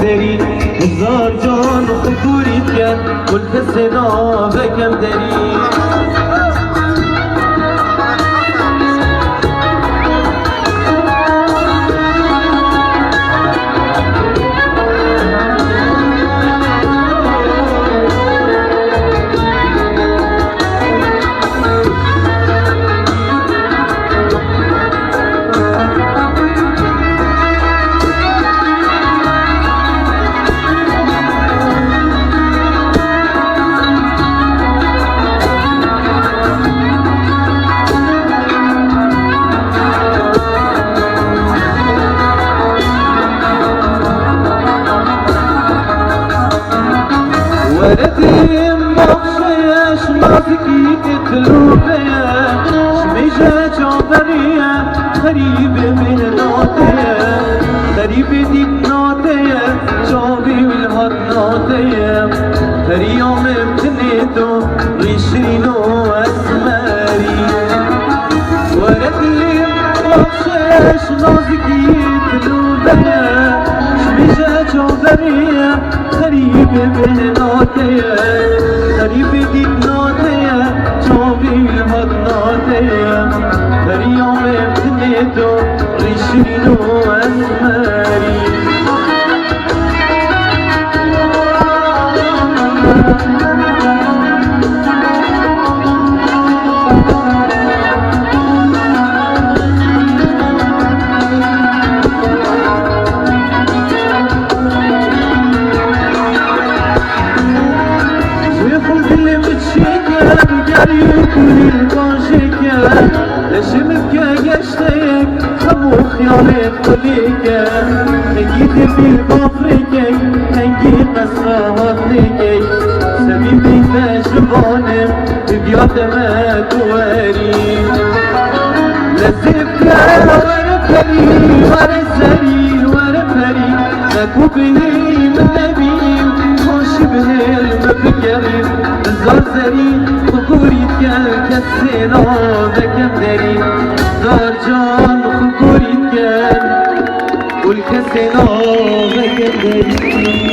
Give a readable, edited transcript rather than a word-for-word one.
دری هزار جان خکوریت کرد قلت سنا بکم دری ولديم بخشيش ماسكي تتلوبيا شميجة جابريا غريب من نوتيا غريب ديك نوتيا جابي والهات نوتيا هري يوم امتنيتو ريشرينو اسماري ولديم بخشيش ماسكي تتلوبيا شميجة جابريا غريب من نوتيا غريب ديك نوتيا جوبي الهد نوتيا هر يوم ابتنيتو ريشينو اسماري كل القاشك لشمك يشتيك خمو خيالك كليك هنجيت في بافريك هنجي قصراتك سبيبي تجبانك بيات ما تواري لزبك ورفري ورزري ورفري نكوبه من نبي وشبه المفكرين زرزري خكوريت كال كسينا بكم دري زار جان خكوريت كال والكسينا بكم دري